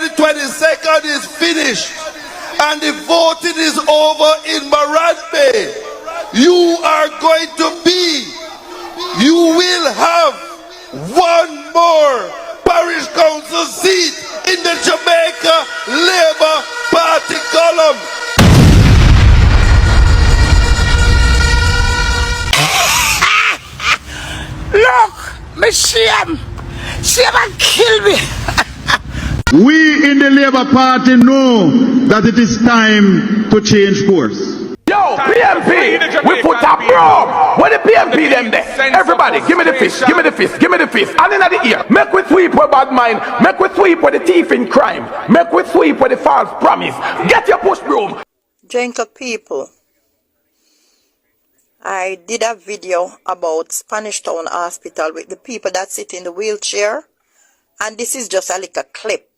the 22nd is finished and the voting is over in Marante, you are going to be, you will have one more parish council seat in the Jamaica Labour Party column. Look, me shame and kill me. We in the Labour Party know that it is time to change course. Yo, PMP, we put a broom. Where the PMP them there? Everybody, give me the fist, give me the fist, give me the fist. And in the ear, make we sweep with bad mind, make we sweep with the thief in crime, make we sweep with the false promise. Get your push broom. Gentle people, I did a video about Spanish Town Hospital with the people that sit in the wheelchair, and this is just a little clip.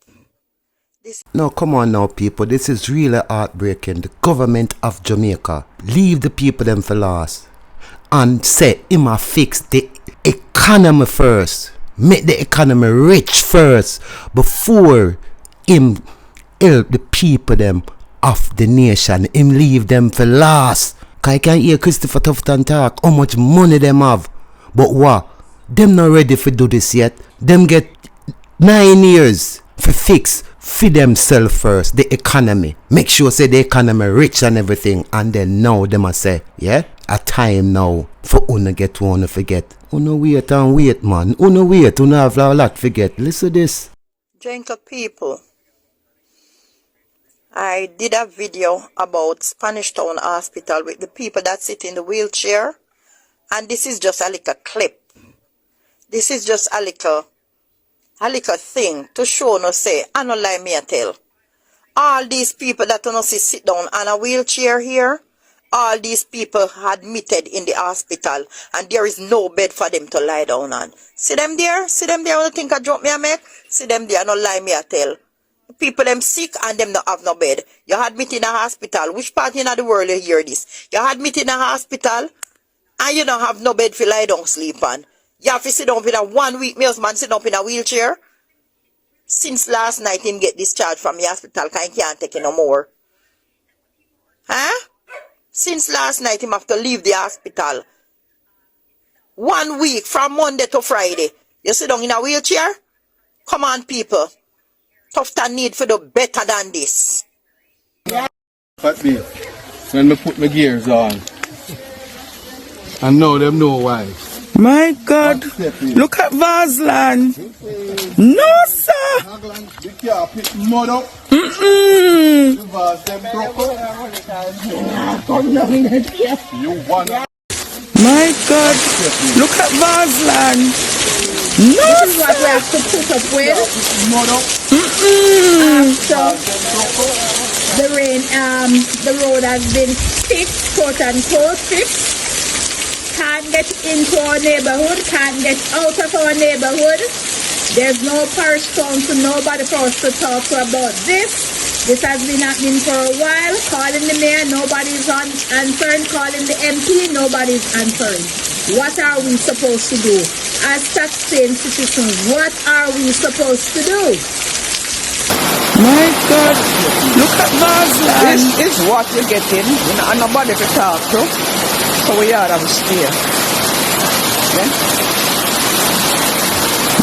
No, come on now, people. This is really heartbreaking. The government of Jamaica leave the people them for last and say him a fix the economy first. Make the economy rich first before him help the people them of the nation. Him leave them for last. Cause I can hear Christopher Tufton talk how much money them have. But what? Them not ready for do this yet. Them get 9 years for fix for themselves first, the economy. Make sure say the economy rich and everything, and then now them a say, yeah, a time now for una get one to forget. Una wait and wait, man. Una wait, una have a lot forget. Listen to this. Gentle people, I did a video about Spanish Town Hospital with the people that sit in the wheelchair, and this is just a little clip. This is just a little thing to show no say, I no lie me a tell. All these people that no see sit down on a wheelchair here, all these people admitted in the hospital and there is no bed for them to lie down on. See them there when you think I joke me a make? See them there, no lie me a tell. People them sick and them not have no bed. You admit in a hospital. Which part in the world you hear this? You admit in a hospital and you don't have no bed for lie down sleep on. You have to sit down in a 1 week, my husband sit up in a wheelchair. Since last night him get discharged from the hospital because he can't take it no more. Huh? Since last night him have to leave the hospital. 1 week from Monday to Friday. You sit down in a wheelchair? Come on people. Tufton need to do better than this. But me, when me put my gears on, I know them know why. My God, look at Vazland. No, sir. My God, look at Vazland. No, this is what we have to put up with. After the rain, the road has been fixed, quote unquote fixed. Can't get into our neighborhood, can't get out of our neighborhood. There's no parish council, nobody for us to talk to about this. This has been happening for a while. Calling the mayor, nobody's answering. Calling the MP, nobody's answering. What are we supposed to do? As taxpaying citizens, what are we supposed to do? My God, look at Vazland. This is what we're getting. We don't have nobody to talk to. So we are to stay. Okay?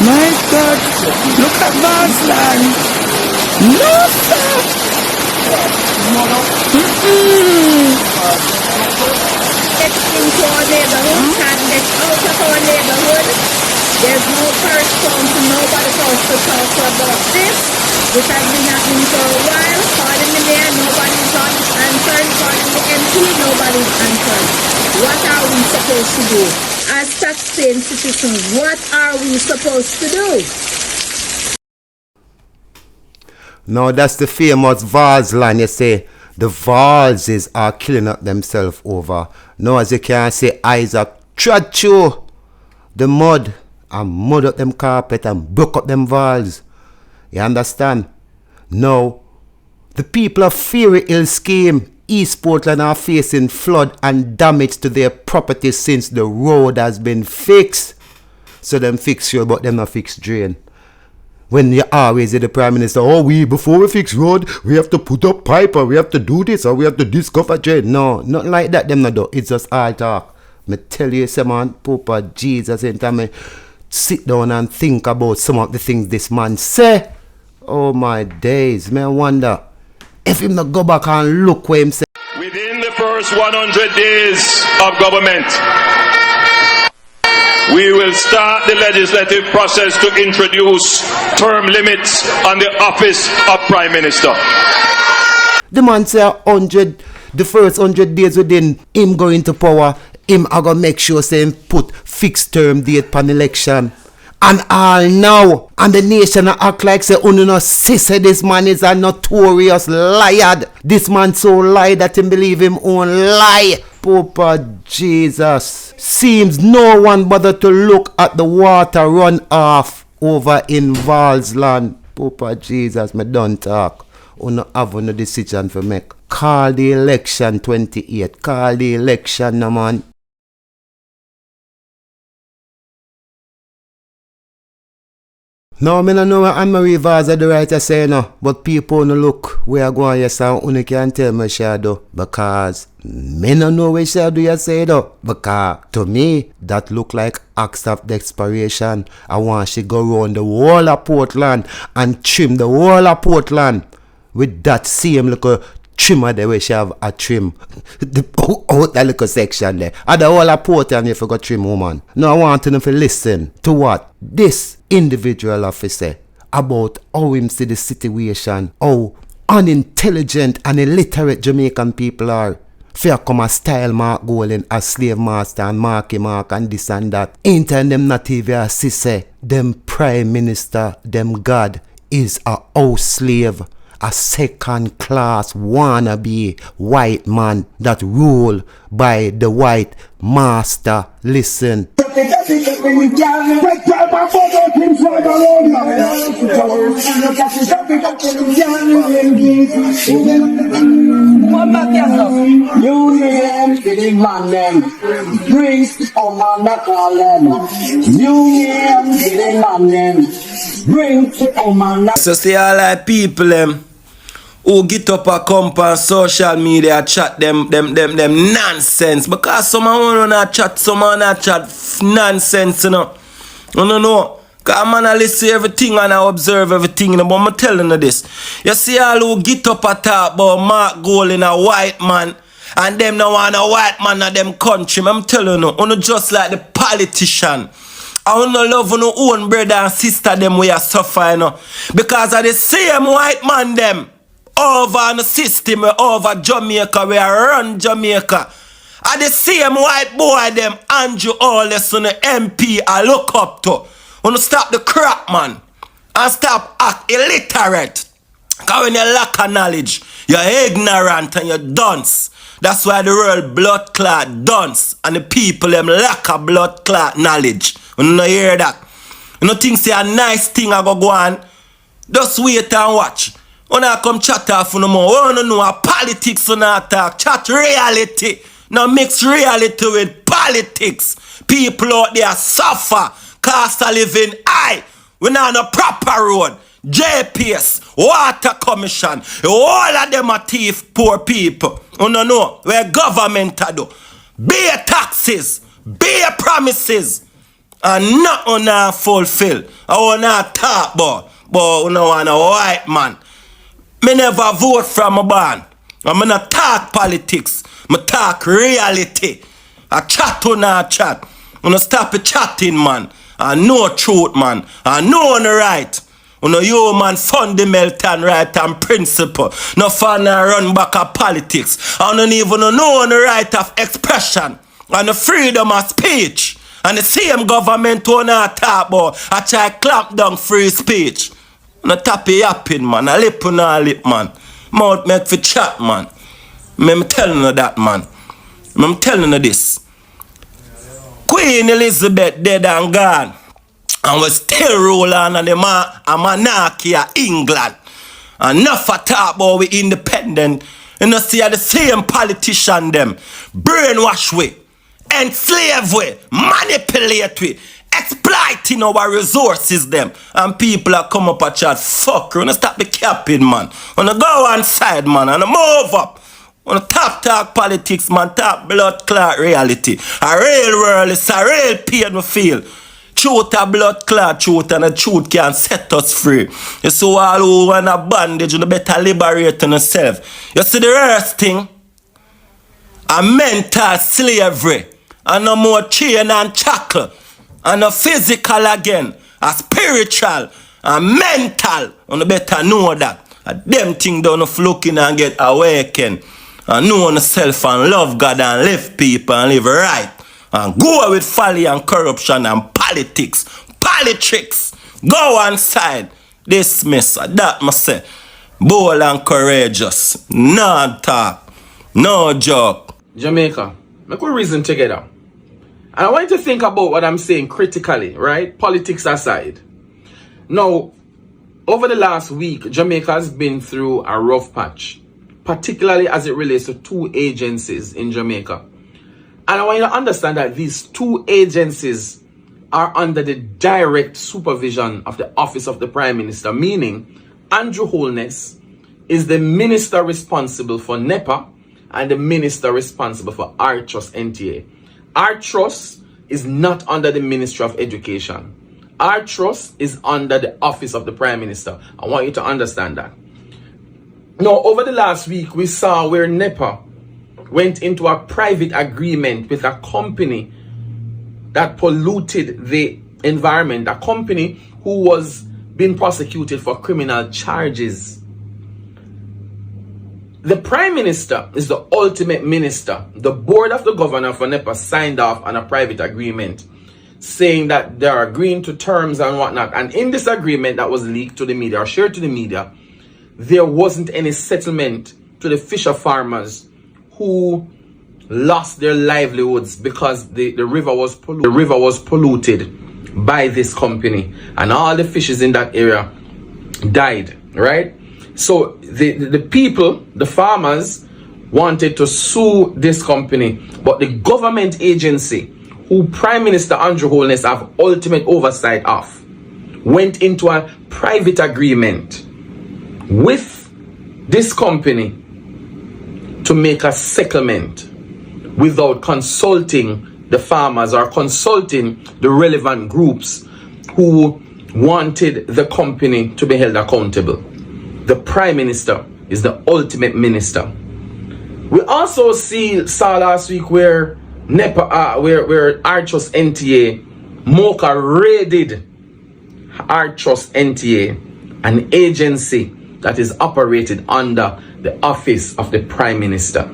My God, look at Vazland. No, sir. Get into our neighborhood, can't get out of our neighborhood. There's no parish council, nobody for us to talk to about this. This has been happening for a while. Calling the mayor, nobody's answering. Calling the MP, nobody's answering. What are we supposed to do? As taxpaying citizens, what are we supposed to do? Now that's the famous Vaz line. You say the Vazes are killing up themselves over. Now as you can say, Isaac trod through the mud and mud up them carpet and broke up them walls. You understand? Now the people of Fury Hill scheme, East Portland, are facing flood and damage to their property since the road has been fixed. So them fix you, but them not fix drain. When you always hear the Prime Minister, oh, before we fix road, we have to put up pipe, or we have to do this, or we have to discover trade. No, nothing like that, them not do. It's just all talk. Me tell you, say man, Papa Jesus, anytime me sit down and think about some of the things this man say, oh my days, me wonder if him not go back and look where him say. Within the first 100 days of government, we will start the legislative process to introduce term limits on the office of Prime Minister. The man say the first 100 days within him going to power, him are gonna make sure say him put fixed term date pan election. And all now, and the nation act like say, no say this man is a notorious liar. This man so lie that him believe him own lie. Papa Jesus. Seems no one bother to look at the water run off over in Valsland. Papa Jesus, me don't talk. Uno have no decision for make. Call the election 28. Call the election, no man. No, I don't know what Daryl Vaz the right to say no, but people no look where I go on yes and only can tell me shadow because me no know where shadow you say though. Because to me that look like acts of desperation. I want she go round the whole of Portland and trim the whole of Portland with that same little trimmer there where she have a trim out that little section there. And the whole of Portland you forgot trim woman. No, I want them to listen to what this individual officer about how him see the situation, how unintelligent and illiterate Jamaican people are. Fair come a style Mark Golden as slave master and Markie Mark and this and that. Ain't them not even assist say them Prime Minister, them God is a house slave. A second class wannabe white man that rule by the white master. Listen. So see all like people who get up a come on social media chat them nonsense because some of them chat, some of them chat nonsense, you know. You know. Because man I listen everything and I observe everything, you know, but I'm telling you this. You see all who get up a talk about Mark Golden a white man and them no want a white man of them country. I'm telling you just like the politician. I don't love no own brother and sister them we are suffering, you know, because of the same white man them over the system over Jamaica we are run Jamaica. And the same white boy them Andrew Holness on the MP I look up to. Wanna stop the crap man and stop act illiterate. Because when you lack of knowledge, you're ignorant and you're dunce. That's why the world blood clot dunce and the people them lack of blood clot knowledge. You don't hear that. You don't think say a nice thing I go on. Just wait and watch. When I come chat off no more, we don't know how politics on talk. Chat reality. Now mix reality with politics. People out there suffer. Cost of living high. We not on a proper road. JPS, Water Commission, all of them are thief, poor people. You don't know where government do. Bare taxes, bare promises, and not on fulfill. I want to talk about, but you know want a white man. Me never vote from a band. I'm not talk politics. I talk reality. I chat on a chat. I stop chatting, man. I know truth, man. I know on the right. You human fundamental right and principle. No fun and run back of politics. I don't even know on the right of expression and the freedom of speech. And the same government who not talk about I try clamp down free speech. No tappy yapping, man. I lip on a lip, man. Mouth make for chat, man. I'm telling you that, man. I'm telling you this. Queen Elizabeth dead and gone. And we still roll on the monarchy of England. And enough for talk about we independent. You know, see the same politician them. Brainwash we. Enslave we. Manipulate we. exploiting our resources them. And people are come up a chat, fuck, you wanna stop the capping, man. Wanna go on side, man, and move up. Wanna talk politics, man, talk blood clot reality. A real world is a real pain we feel. Truth a blood clot truth, and the truth can set us free. You see all who in a bondage, you better liberate yourself. You see the worst thing? A mental slavery. And no more chain and shackle. And no physical again. A spiritual and mental. You better know that. And them things don't looking and get awakened. And know yourself and love God and live people and live right. And go with folly and corruption and politics. Politics. Go on side. Dismiss. That must say. Bold and courageous. No talk. No joke. Jamaica, make we reason together. And I want you to think about what I'm saying critically, right? Politics aside. Now, over the last week, Jamaica has been through a rough patch, particularly as it relates to two agencies in Jamaica. And I want you to understand that these two agencies are under the direct supervision of the Office of the Prime Minister, meaning Andrew Holness is the minister responsible for NEPA and the minister responsible for Artrust NTA. Artrust is not under the Ministry of Education. Artrust is under the Office of the Prime Minister. I want you to understand that. Now, over the last week, we saw where NEPA went into a private agreement with a company that polluted the environment, a company who was being prosecuted for criminal charges. The Prime Minister is the ultimate minister. The board of the governor for NEPA signed off on a private agreement saying that they are agreeing to terms and whatnot. And in this agreement that was leaked to the media or shared to the media, there wasn't any settlement to the fisher farmers who lost their livelihoods because the river was polluted by this company, and all the fishes in that area died, right? So the people, the farmers, wanted to sue this company, but the government agency, who Prime Minister Andrew Holness have ultimate oversight of, went into a private agreement with this company to make a settlement without consulting the farmers or consulting the relevant groups who wanted the company to be held accountable. The Prime Minister is the ultimate minister. We also saw last week where NEPA, where Artrust NTA, Mocha raided Artrust NTA, an agency that is operated under the Office of the Prime Minister.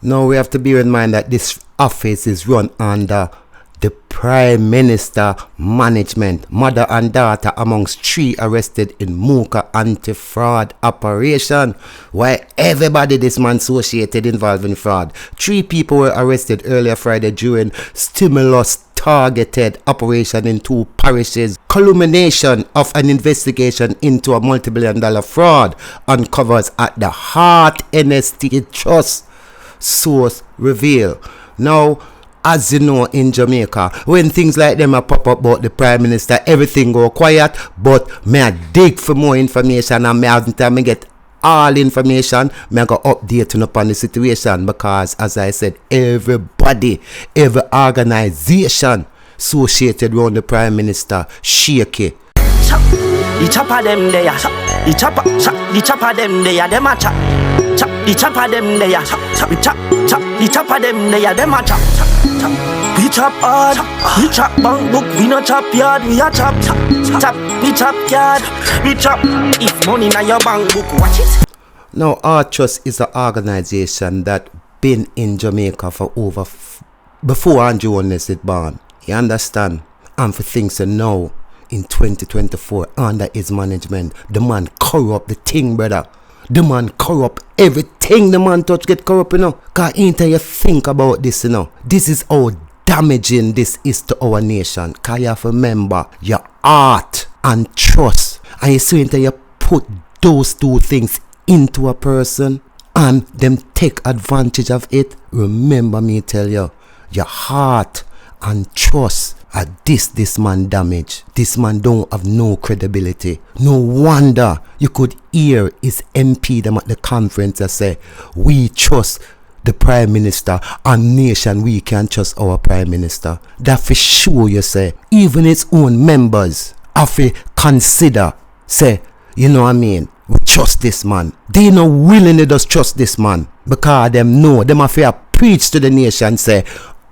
Now we have to bear in mind that this office is run under the Prime Minister management. Mother and daughter amongst 3 arrested in Mocha anti-fraud operation. Why everybody this man associated involved in fraud. 3 people were arrested earlier Friday during stimulus targeted operation in 2 parishes. Culmination of an investigation into a multi-billion-dollar fraud uncovers at the Heart NST Trust, source reveal. Now, as you know, in Jamaica, when things like them are pop up about the Prime Minister, everything go quiet. But may I dig for more information, and may I get all information, may I go update upon the situation, because as I said, everybody, every organization associated around the Prime Minister shaky. The chopper them there, the chopper them there, them a chop. The chopper them there, the chopper them there, them a chop. We chop hard, we chop bank book, we no chop yard, we a chop. We chop yard, we chop. If money na your bank book, watch it. Now, Artrust is an organization that been in Jamaica for over before Andrew Holness is born. You understand? And for things to know in 2024 under his management, the man corrupt the thing, brother. The man corrupt everything the man touch get corrupt, you know. Cause until you think about this, you know, this is how damaging this is to our nation. Cause you have to remember your heart and trust. And you see until you put those 2 things into a person and them take advantage of it, remember me tell you, your heart and trust. This man damage. This man don't have no credibility. No wonder you could hear his MP them at the conference that say, we trust the Prime Minister and nation, we can trust our Prime Minister. That for sure you say, even its own members have to consider, say, you know what I mean, we trust this man. They not willingly just trust this man because them know, them have to preach to the nation, say,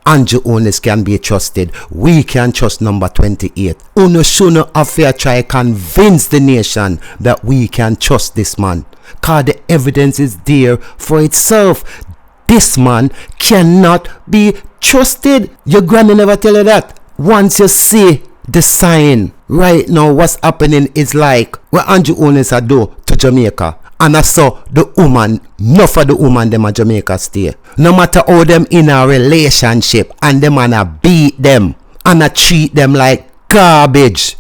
Andrew Holness can be trusted. We can trust number 28. Uno shouldn't have to try convince the nation that we can trust this man. Cause the evidence is there for itself. This man cannot be trusted. Your granny never tell you that. Once you see the sign, right now what's happening is like what Andrew Holness do to Jamaica. And I saw the woman, enough of the woman them at Jamaica stay. No matter how them in a relationship and them and I beat them and I treat them like garbage,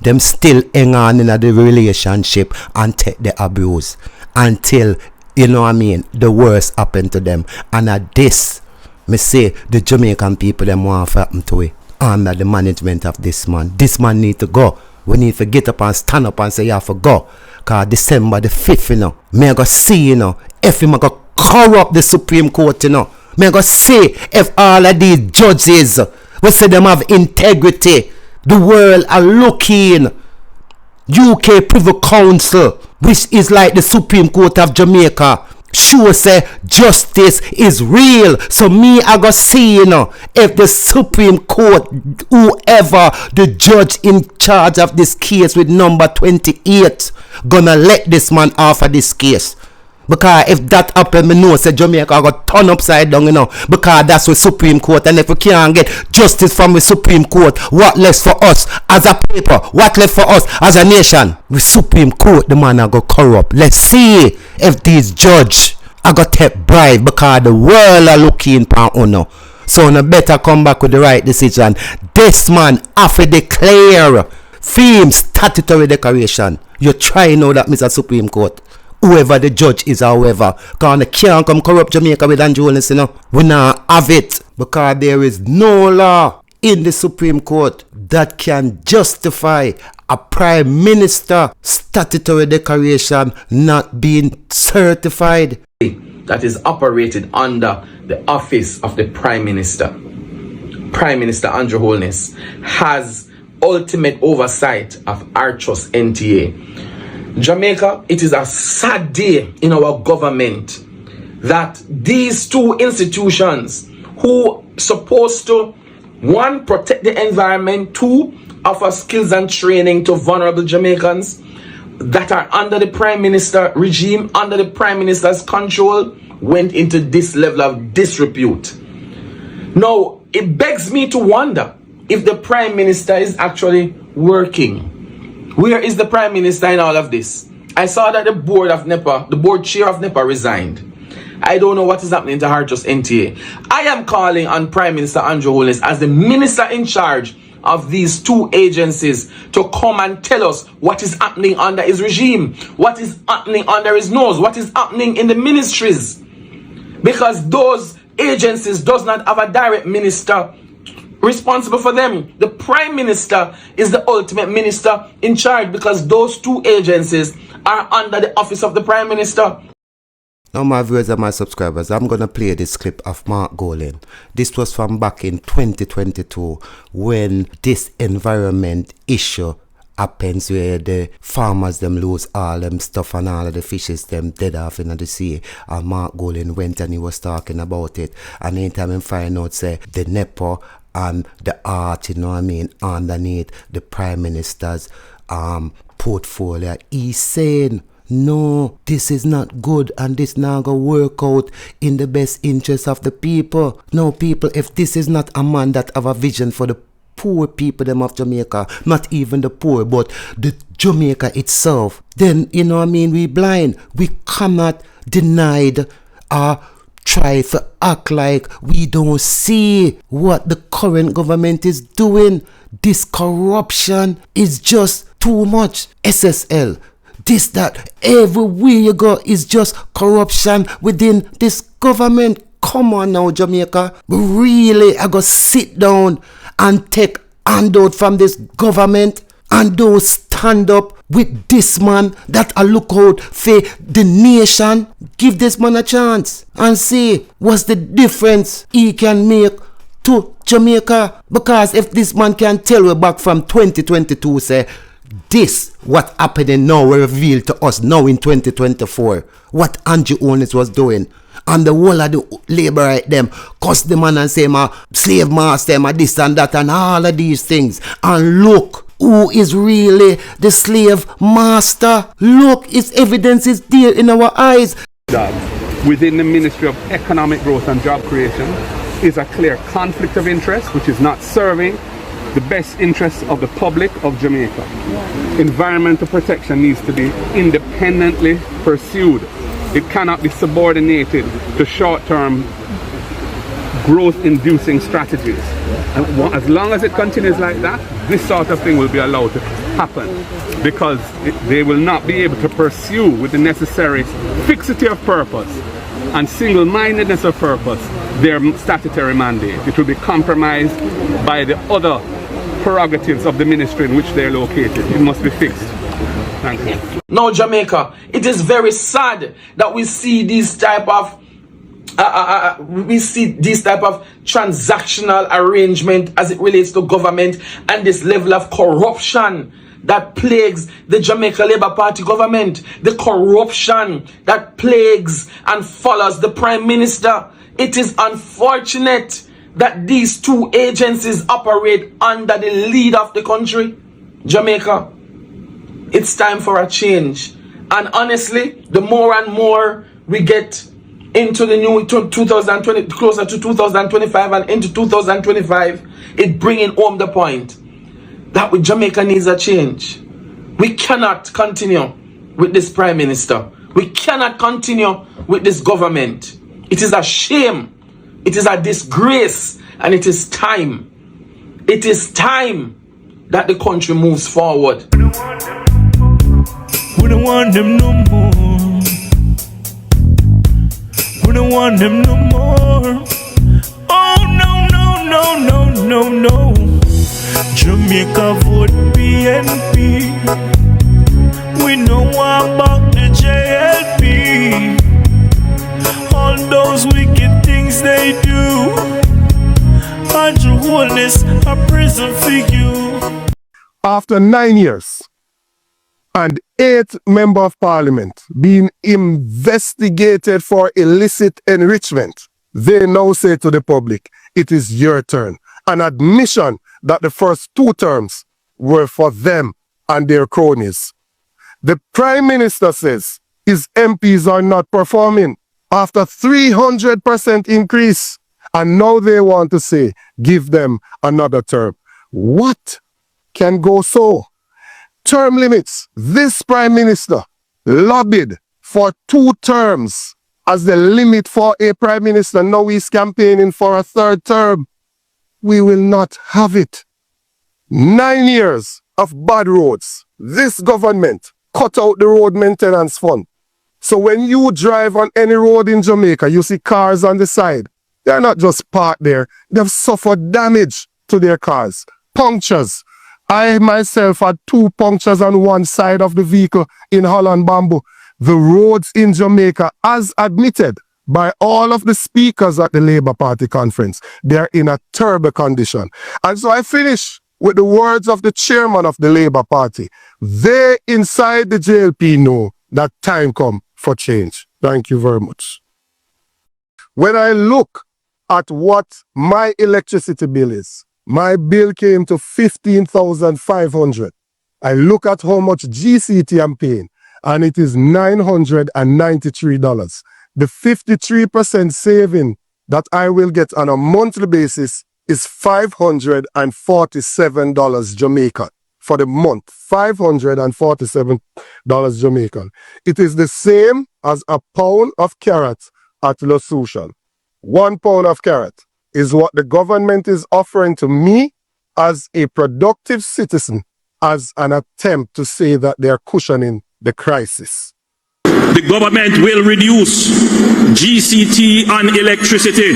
them still hang on in the relationship and take the abuse until, you know what I mean, the worst happen to them. And at this, me say the Jamaican people them want to happen to it under the management of this man. This man need to go. We need to get up and stand up and say, yeah, for go. Because December the 5th, you know, me go see, you know, if him go corrupt the Supreme Court, you know. Me go see if all of these judges, we say them have integrity. The world are looking. UK Privy Council, which is like the Supreme Court of Jamaica, sure say justice is real. So me I go see, you know, if the Supreme Court, whoever the judge in charge of this case with number 28, gonna let this man off of this case. Because if that happen, me know say Jamaica got turn upside down, you know. Because that's the Supreme Court. And if we can't get justice from the Supreme Court, what left for us as a people? What left for us as a nation? The Supreme Court, the man I go corrupt. Let's see if these judge I got take bribe because the world are looking for uno. So no better come back with the right decision. This man have to declare theme statutory declaration. You try know that, Mr. Supreme Court. Whoever the judge is, however, because can't come corrupt Jamaica with Andrew Holness, you know. We not have it because there is no law in the Supreme Court that can justify a Prime Minister statutory declaration not being certified. That is operated under the office of the Prime Minister. Prime Minister Andrew Holness has ultimate oversight of our trust NTA. Jamaica, it is a sad day in our government that these two institutions who supposed to, one, protect the environment, two, offer skills and training to vulnerable Jamaicans that are under the Prime Minister regime, under the Prime Minister's control, went into this level of disrepute. Now, it begs me to wonder if the Prime Minister is actually working. Where is the Prime Minister in all of this? I saw that the board chair of NEPA resigned. I don't know what is happening to her just NTA. I am calling on Prime Minister Andrew Holness as the minister in charge of these two agencies to come and tell us what is happening under his regime, what is happening under his nose, what is happening in the ministries. Because those agencies does not have a direct minister responsible for them. The Prime Minister is the ultimate minister in charge because those two agencies are under the office of the Prime Minister. Now my viewers and my subscribers, I'm going to play this clip of Mark Golin. This was from back in 2022 when this environment issue happens where the farmers them lose all them stuff and all of the fishes them dead off in the sea. And Mark Golin went and he was talking about it. And anytime he find out say the NEPA and the art, you know what I mean, underneath the Prime Minister's portfolio, he's saying, no, this is not good and this not gonna work out in the best interest of the people. No, people, if this is not a man that have a vision for the poor people them of Jamaica, not even the poor, but the Jamaica itself, then, you know what I mean, we blind. We cannot deny try to act like we don't see what the current government is doing. This corruption is just too much. SSL, that everywhere you go is just corruption within this government. Come on now, Jamaica. Really, I go sit down and take handout from this government and don't stand up with this man that I look out for the nation. Give this man a chance and see what's the difference he can make to Jamaica. Because if this man can tell we back from 2022, say, this what happening now will reveal to us now in 2024. What Andrew Holness was doing. And the whole of the labor right them cuss the man and say my slave master, my this and that and all of these things. And look who is really the slave master. Look, its evidence is there in our eyes. Within the Ministry of Economic Growth and Job Creation is a clear conflict of interest which is not serving the best interests of the public of Jamaica. Environmental protection needs to be independently pursued. It cannot be subordinated to short-term growth-inducing strategies. And as long as it continues like that, this sort of thing will be allowed to happen because they will not be able to pursue with the necessary fixity of purpose and single-mindedness of purpose their statutory mandate. It will be compromised by the other prerogatives of the ministry in which they are located. It must be fixed. Thank you. Now, Jamaica, it is very sad that we see this type of transactional arrangement as it relates to government and this level of corruption that plagues the Jamaica Labour Party government, the corruption that plagues and follows the Prime Minister. It is unfortunate that these two agencies operate under the lead of the country, Jamaica. It's time for a change. And honestly, the more and more we get into the new 2020, closer to 2025 and into 2025, it bringing home the point that Jamaica needs a change. We cannot continue with this Prime Minister. We cannot continue with this government. It is a shame. It is a disgrace. And it is time. It is time that the country moves forward. We don't want them no more. We don't want them no more. Oh no, no, no, no, no, no. Jamaica vote PNP. We know about the JLP. All those wicked things they do. Andrew Holness, a prison for you. After 9 years and 8 members of parliament being investigated for illicit enrichment, they now say to the public, it is your turn. An admission that the first 2 terms were for them and their cronies. The Prime Minister says his MPs are not performing after 300% increase. And now they want to say, give them another term. What can go so? Term limits. This Prime Minister lobbied for 2 terms as the limit for a Prime Minister. Now he's campaigning for a 3rd term. We will not have it. 9 years of bad roads. This government cut out the road maintenance fund. So when you drive on any road in Jamaica, you see cars on the side. They're not just parked there. They've suffered damage to their cars. Punctures. I myself had 2 punctures on one side of the vehicle in Holland Bamboo. The roads in Jamaica, as admitted by all of the speakers at the Labour Party conference, they're in a terrible condition. And so I finish with the words of the chairman of the Labour Party. They inside the JLP know that time come for change. Thank you very much. When I look at what my electricity bill is, my bill came to $15,500. I look at how much GCT I'm paying, and it is $993. The 53% saving that I will get on a monthly basis is $547 Jamaican for the month. $547 Jamaican. It is the same as a pound of carrot at Los Susan. 1 pound of carrot is what the government is offering to me as a productive citizen as an attempt to say that they are cushioning the crisis. The government will reduce GCT on electricity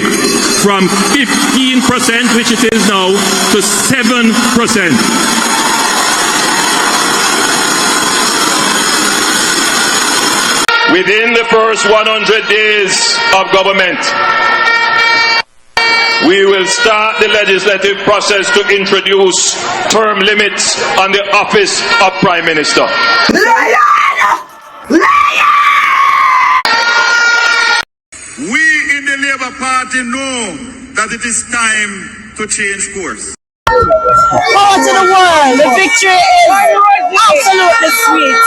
from 15%, which it is now, to 7%. Within the first 100 days of government, we will start the legislative process to introduce term limits on the office of Prime Minister. We in the Labour Party know that it is time to change course. Power to the world. The victory is absolutely sweet.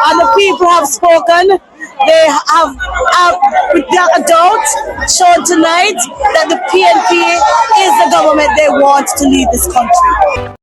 And the people have spoken. They have without a doubt shown tonight that the PNP is the government they want to lead this country.